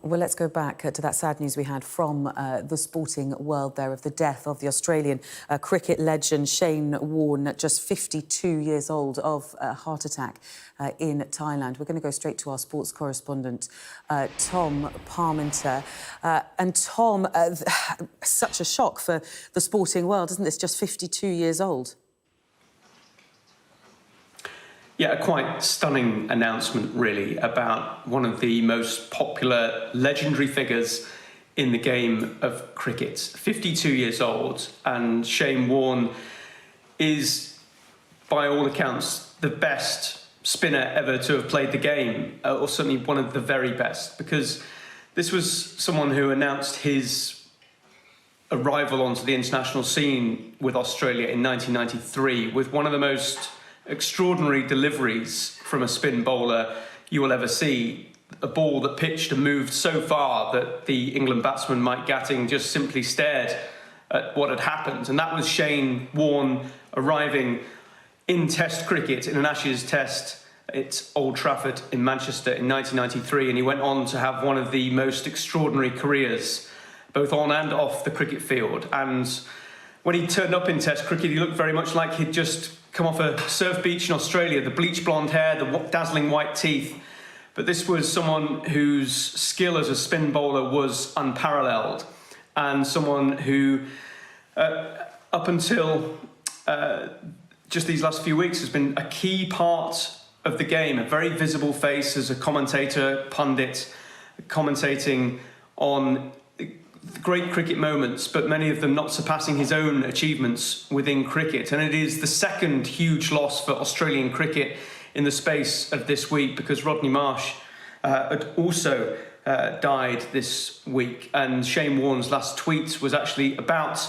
Well, let's go back to that sad news we had from the sporting world there of the death of the Australian cricket legend Shane Warne, just 52 years old, of a heart attack in Thailand. We're going to go straight to our sports correspondent, Tom Parmenter. And Tom, such a shock for the sporting world, isn't this? Just 52 years old. Yeah, a quite stunning announcement, really, about one of the most popular, legendary figures in the game of cricket. 52 years old, and Shane Warne is, by all accounts, the best spinner ever to have played the game, or certainly one of the very best, because this was someone who announced his arrival onto the international scene with Australia in 1993 with one of the most extraordinary deliveries from a spin bowler you will ever see. A ball that pitched and moved so far that the England batsman Mike Gatting just simply stared at what had happened. And that was Shane Warne arriving in Test cricket, in an Ashes Test at Old Trafford in Manchester in 1993. And he went on to have one of the most extraordinary careers, both on and off the cricket field. And when he turned up in Test cricket, he looked very much like he'd just come off a surf beach in Australia. The bleach blonde hair, the dazzling white teeth. But this was someone whose skill as a spin bowler was unparalleled, and someone who, up until just these last few weeks, has been a key part of the game, a very visible face as a commentator, pundit, commentating on great cricket moments, but many of them not surpassing his own achievements within cricket. And it is the second huge loss for Australian cricket in the space of this week, because Rodney Marsh had also died this week. And Shane Warne's last tweet was actually about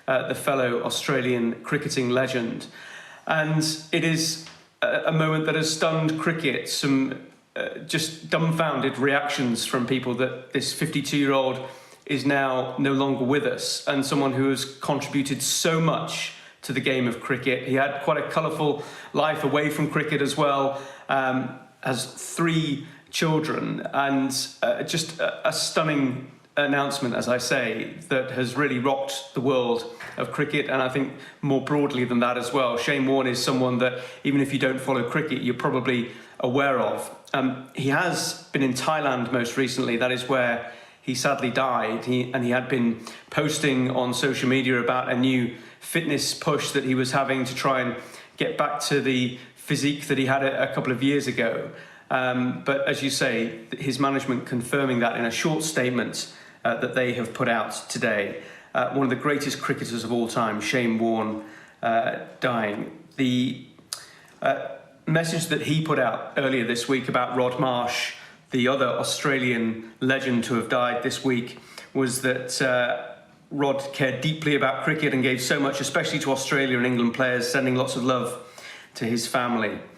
the fellow Australian cricketing legend. And it is a moment that has stunned cricket. Some just dumbfounded reactions from people that this 52-year-old is now no longer with us, and someone who has contributed so much to the game of cricket. He had quite a colourful life away from cricket as well, has 3 children, and just a stunning announcement, as I say, that has really rocked the world of cricket, and I think more broadly than that as well. Shane Warne is someone that, even if you don't follow cricket, you're probably aware of. He has been in Thailand most recently. That is where he sadly died. He had been posting on social media about a new fitness push that he was having to try and get back to the physique that he had a couple of years ago. But as you say, his management confirming that in a short statement that they have put out today. One of the greatest cricketers of all time, Shane Warne, dying. The message that he put out earlier this week about Rod Marsh, the other Australian legend to have died this week, was that Rod cared deeply about cricket and gave so much, especially to Australia and England players, sending lots of love to his family.